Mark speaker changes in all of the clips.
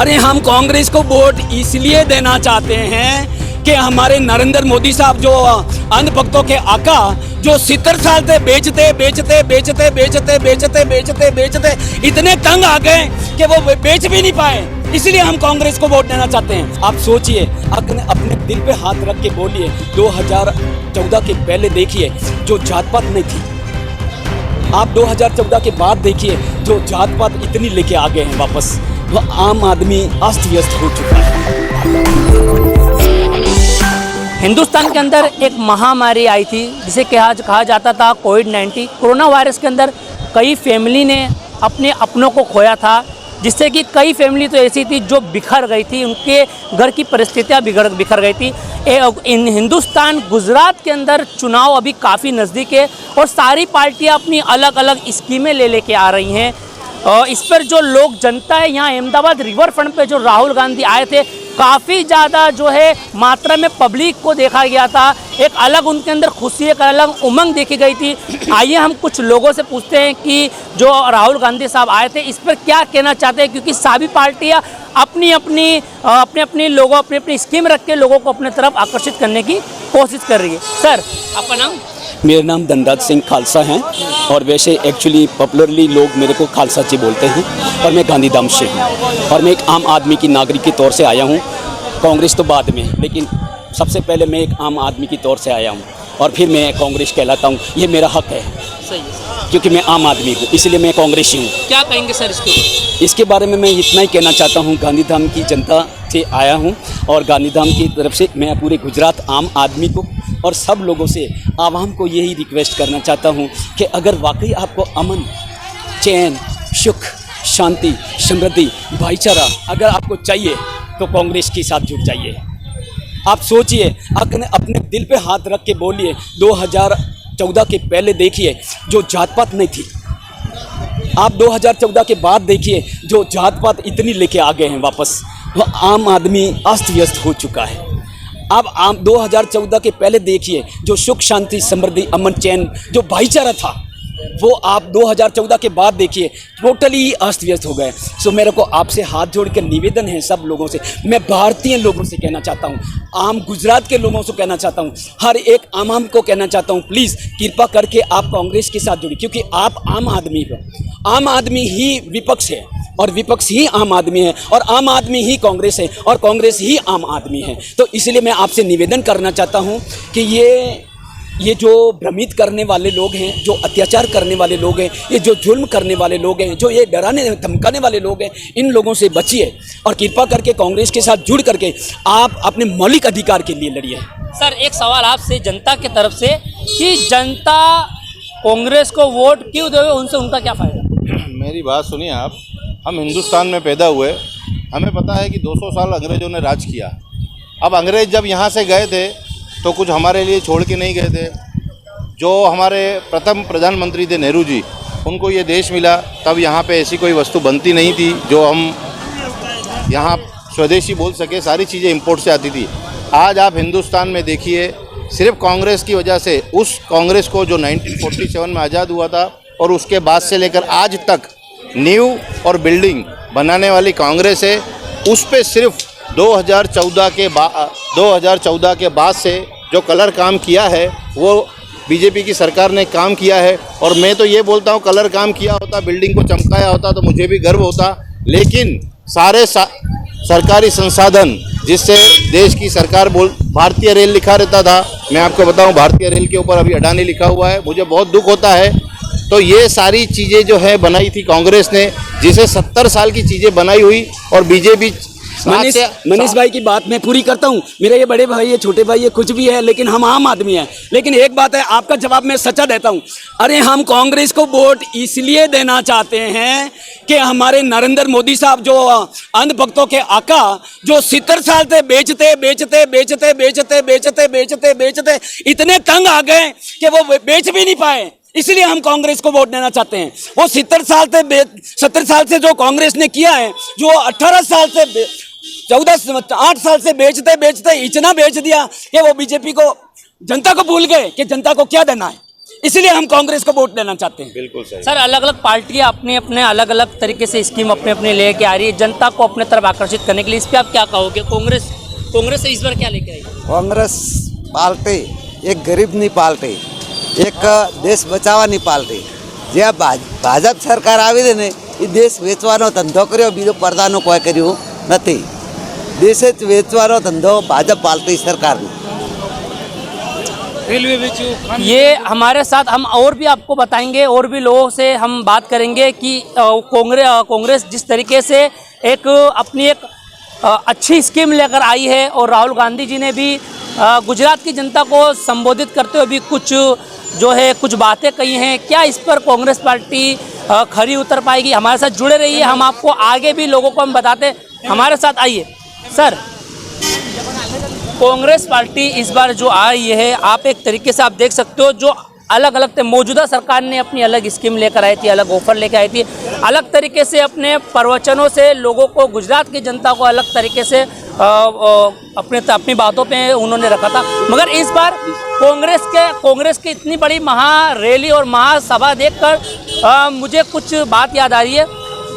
Speaker 1: अरे हम कांग्रेस को वोट इसलिए देना चाहते हैं कि हमारे नरेंद्र मोदी साहब जो अंधभक्तों के आका जो 70 साल से बेचते इतने तंग आ गए कि वो बेच भी नहीं पाए, इसलिए हम कांग्रेस को वोट देना चाहते हैं। आप सोचिए, अपने दिल पे हाथ रख के बोलिए, 2014 के पहले देखिए जो जात पात नहीं थी, आप 2014 के बाद देखिए जो जात पात इतनी लेके आ गए हैं वापस, वो आम आदमी अस्त व्यस्त हो चुका है।
Speaker 2: हिंदुस्तान के अंदर एक महामारी आई थी जिसे कहा जाता था कोविड-19। कोरोना वायरस के अंदर कई फैमिली ने अपने अपनों को खोया था, जिससे कि कई फैमिली तो ऐसी थी जो बिखर गई थी, उनके घर की परिस्थितियाँ बिखर गई थी। इन हिंदुस्तान गुजरात के अंदर चुनाव अभी काफ़ी नज़दीक है और सारी पार्टियाँ अपनी अलग अलग स्कीमें लेके आ रही हैं। इस पर जो लोग जनता है, यहाँ अहमदाबाद रिवर फ्रंट पे जो राहुल गांधी आए थे, काफ़ी ज़्यादा जो है मात्रा में पब्लिक को देखा गया था। एक अलग उनके अंदर खुशी, एक अलग उमंग देखी गई थी। आइए हम कुछ लोगों से पूछते हैं कि जो राहुल गांधी साहब आए थे इस पर क्या कहना चाहते हैं, क्योंकि सभी पार्टियां अपनी अपनी स्कीम रख के लोगों को अपने तरफ आकर्षित करने की कोशिश कर रही है। सर, आपका नाम?
Speaker 1: मेरा नाम धनराज सिंह खालसा है और वैसे एक्चुअली पॉपुलरली लोग मेरे को खालसा जी बोलते हैं और मैं गांधीधाम से हूँ और मैं एक आम आदमी की नागरिक के तौर से आया हूँ। कांग्रेस तो बाद में, लेकिन सबसे पहले मैं एक आम आदमी की तौर से आया हूँ और फिर मैं कांग्रेस कहलाता हूँ। ये मेरा हक है।
Speaker 2: सही है,
Speaker 1: क्योंकि मैं आम आदमी हूँ, इसलिए मैं कांग्रेसी हूँ।
Speaker 2: क्या कहेंगे सर
Speaker 1: इसके बारे में? मैं इतना ही कहना चाहता हूँ, गांधीधाम की जनता से आया हूँ और गांधीधाम की तरफ से मैं पूरे गुजरात आम आदमी को और सब लोगों से, आवाम को यही रिक्वेस्ट करना चाहता हूँ कि अगर वाकई आपको अमन, चैन, सुख, शांति, समृद्धि, भाईचारा अगर आपको चाहिए तो कांग्रेस के साथ जुड़ जाइए। आप सोचिए, अपने दिल पे हाथ रख के बोलिए, 2014 के पहले देखिए जो जात पात नहीं थी, आप 2014 के बाद देखिए जो जात पात इतनी लेके आ गए हैं वापस, वो आम आदमी अस्त व्यस्त हो चुका है। अब आप 2014 के पहले देखिए जो सुख, शांति, समृद्धि, अमन, चैन, जो भाईचारा था, वो आप 2014 के बाद देखिए टोटली अस्त व्यस्त हो गए। सो मेरे को आपसे हाथ जोड़ के निवेदन है सब लोगों से, मैं भारतीय लोगों से कहना चाहता हूँ, आम गुजरात के लोगों से कहना चाहता हूँ, हर एक आम को कहना चाहता हूँ, प्लीज़ कृपा करके आप कांग्रेस के साथ जुड़िए, क्योंकि आप आम आदमी हो। आम आदमी ही विपक्ष है और विपक्ष ही आम आदमी है और आम आदमी ही कांग्रेस है और कांग्रेस ही आम आदमी है। तो इसलिए मैं आपसे निवेदन करना चाहता हूँ कि ये जो भ्रमित करने वाले लोग हैं, जो अत्याचार करने वाले लोग हैं, ये जो जुल्म करने वाले लोग हैं, जो ये डराने धमकाने वाले लोग हैं, इन लोगों से बचिए और कृपा करके कांग्रेस के साथ जुड़ करके आप अपने मौलिक अधिकार के लिए लड़िए।
Speaker 2: सर, एक सवाल आपसे जनता की तरफ से कि जनता कांग्रेस को वोट क्यों देवे, उनसे उनका क्या फ़ायदा?
Speaker 3: मेरी बात सुनिए आप, हम हिंदुस्तान में पैदा हुए, हमें पता है कि 200 साल अंग्रेज़ों ने राज किया। अब अंग्रेज़ जब यहाँ से गए थे तो कुछ हमारे लिए छोड़ के नहीं गए थे। जो हमारे प्रथम प्रधानमंत्री थे नेहरू जी, उनको ये देश मिला, तब यहाँ पे ऐसी कोई वस्तु बनती नहीं थी जो हम यहाँ स्वदेशी बोल सके, सारी चीज़ें इंपोर्ट से आती थी। आज आप हिंदुस्तान में देखिए, सिर्फ कांग्रेस की वजह से, उस कांग्रेस को जो 1947 में आज़ाद हुआ था और उसके बाद से लेकर आज तक न्यू और बिल्डिंग बनाने वाली कांग्रेस है, उस पे सिर्फ 2014 के बाद से जो कलर काम किया है वो बीजेपी की सरकार ने काम किया है। और मैं तो ये बोलता हूँ, कलर काम किया होता, बिल्डिंग को चमकाया होता तो मुझे भी गर्व होता, लेकिन सारे सरकारी संसाधन जिससे देश की सरकार भारतीय रेल लिखा रहता था, मैं आपको बताऊं भारतीय रेल के ऊपर अभी अडानी लिखा हुआ है, मुझे बहुत दुख होता है। तो ये सारी चीज़ें जो है बनाई थी कांग्रेस ने, जिसे 70 साल की चीज़ें बनाई हुई और बीजेपी।
Speaker 1: मनीष भाई की बात मैं पूरी करता हूँ, मेरे ये बड़े भाई, ये छोटे भाई, ये कुछ भी है, लेकिन हम आम आदमी हैं। लेकिन एक बात है, आपका जवाब मैं सच्चा देता हूँ। अरे हम कांग्रेस को वोट इसलिए देना चाहते हैं कि हमारे नरेंद्र मोदी साहब जो अंधभक्तों के आका जो 70 साल से बेचते इतने तंग आ गए कि वो बेच भी नहीं पाए, इसलिए हम कांग्रेस को वोट देना चाहते हैं। वो 70 साल से जो कांग्रेस ने किया है, जो 18 साल से 8 साल से बेचते इतना बेच दिया कि वो बीजेपी को, जनता को भूल गए कि जनता को क्या देना है। इसलिए हम कांग्रेस को वोट देना चाहते हैं।
Speaker 3: बिल्कुल सही।
Speaker 2: सर, अलग अलग पार्टियां अपने अपने अलग अलग तरीके से स्कीम अपने अपने लेके आ रही है जनता को अपने तरफ आकर्षित करने के लिए। इस पर आप क्या कहोगे? कांग्रेस से इस बार क्या लेके आई?
Speaker 4: कांग्रेस पार्टी एक गरीब नहीं पार्टी, एक देश बचावવાની પાર્ટી। જે ભાજપ સરકાર આવી છે ને એ દેશ વેચવાનો ધંધો કર્યો, બીજો પડદાનો કોઈ કર્યું નથી। દેશ જ વેચવાનો ધંધો ભાજપ પાર્ટી सरकारનો।
Speaker 2: ये हमारे साथ हम और भी आपको बताएंगे, और भी लोगों से हम बात करेंगे कि कांग्रेस जिस तरीके से एक अपनी एक अच्छी स्कीम लेकर आई है, और राहुल गांधी जी ने भी गुजरात की जनता को संबोधित करते हुए भी कुछ जो है कुछ बातें कही हैं। क्या इस पर कांग्रेस पार्टी खरी उतर पाएगी? हमारे साथ जुड़े रहिए, हम आपको आगे भी लोगों को हम बताते हैं। हमारे साथ आइए। सर, कांग्रेस पार्टी इस बार जो आई है, आप एक तरीके से आप देख सकते हो, जो अलग अलग थे, मौजूदा सरकार ने अपनी अलग स्कीम लेकर आई थी, अलग ऑफर लेकर आई थी, अलग तरीके से अपने प्रवचनों से लोगों को, गुजरात की जनता को अलग तरीके से अपनी बातों पे उन्होंने रखा था। मगर इस बार कांग्रेस की इतनी बड़ी महा रैली और महासभा देखकर मुझे कुछ बात याद आ रही है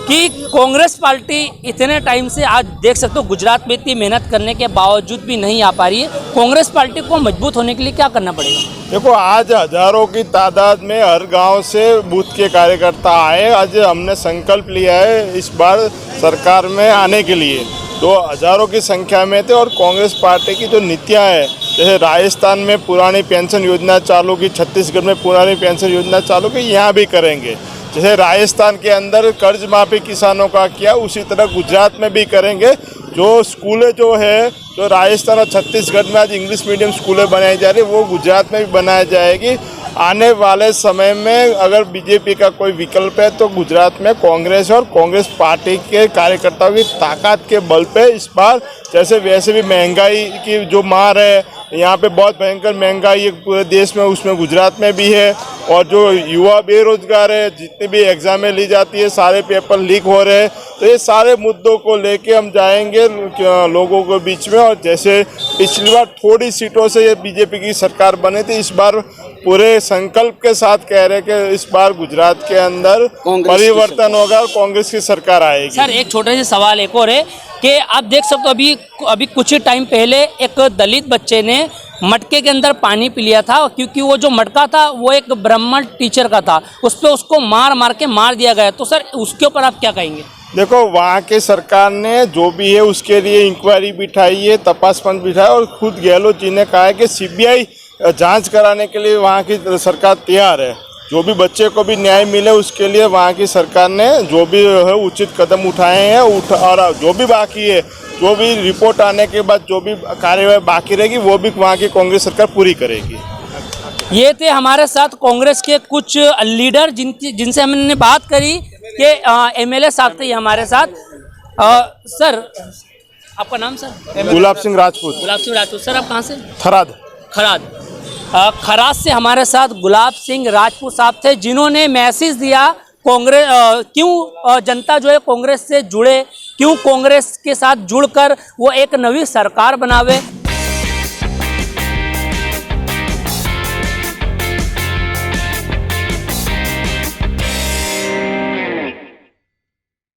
Speaker 2: कि कांग्रेस पार्टी इतने टाइम से, आज देख सकते हो गुजरात में इतनी मेहनत करने के बावजूद भी नहीं आ पा रही है। कांग्रेस पार्टी को मजबूत होने के लिए क्या करना पड़ेगा?
Speaker 5: देखो, आज हजारों की तादाद में हर गांव से बूथ के कार्यकर्ता आए। आज हमने संकल्प लिया है इस बार सरकार में आने के लिए। तो हजारों की संख्या में थे, और कांग्रेस पार्टी की जो नीतियां है, जैसे राजस्थान में पुरानी पेंशन योजना चालू की, छत्तीसगढ़ में पुरानी पेंशन योजना चालू की, यहाँ भी करेंगे। जैसे राजस्थान के अंदर कर्ज माफी किसानों का किया, उसी तरह गुजरात में भी करेंगे। जो स्कूलें जो है, जो राजस्थान और छत्तीसगढ़ में आज इंग्लिश मीडियम स्कूलें बनाई जा रही, वो गुजरात में भी बनाई जाएगी। आने वाले समय में अगर बीजेपी का कोई विकल्प है तो गुजरात में कांग्रेस और कांग्रेस पार्टी के कार्यकर्ताओं की ताकत के बल पे इस बार, जैसे वैसे भी महंगाई की जो मार है, यहाँ पे बहुत भयंकर महंगाई है पूरे देश में, उसमें गुजरात में भी है। और जो युवा बेरोजगार है, जितनी भी एग्जामें ली जाती है, सारे पेपर लीक हो रहे हैं। तो ये सारे मुद्दों को लेके हम जाएंगे लोगों के बीच में। और जैसे पिछली बार थोड़ी सीटों से ये बीजेपी की सरकार बनी थी, इस बार पूरे संकल्प के साथ कह रहे हैं कि इस बार गुजरात के अंदर परिवर्तन होगा और कांग्रेस की सरकार आएगी।
Speaker 2: सर, एक छोटे से सवाल एक और है कि आप देख सकते हो, अभी कुछ ही टाइम पहले एक दलित बच्चे ने मटके के अंदर पानी पी लिया था, क्योंकि वो जो मटका था वो एक ब्राह्मण टीचर का था, उस पर उसको मार दिया गया। तो सर, उसके ऊपर आप क्या कहेंगे?
Speaker 5: देखो, वहाँ के सरकार ने जो भी है उसके लिए इंक्वायरी बिठाई है, तपास पंच बिठाया, और खुद गहलोत जी ने कहा है कि सीबीआई जांच कराने के लिए वहाँ की सरकार तैयार है। जो भी बच्चे को भी न्याय मिले उसके लिए वहाँ की सरकार ने जो भी है उचित कदम उठाए हैं। और जो भी बाकी है, जो भी रिपोर्ट आने के बाद जो भी कार्यवाही बाकी रहेगी, वो भी वहाँ की कांग्रेस सरकार पूरी करेगी।
Speaker 2: ये थे हमारे साथ कांग्रेस के कुछ लीडर जिनसे हमने बात करी कि एमएलए साहब थे हमारे साथ। सर, आपका नाम? सर,
Speaker 5: गुलाब सिंह राजपूत।
Speaker 2: सर, आप कहाँ से?
Speaker 5: खराद
Speaker 2: खराज से हमारे साथ गुलाब सिंह राजपूत साहब थे, जिन्होंने मैसेज दिया कांग्रेस, क्यों जनता जो है कांग्रेस से जुड़े, क्यों कांग्रेस के साथ जुड़कर वो एक नई सरकार बनावे।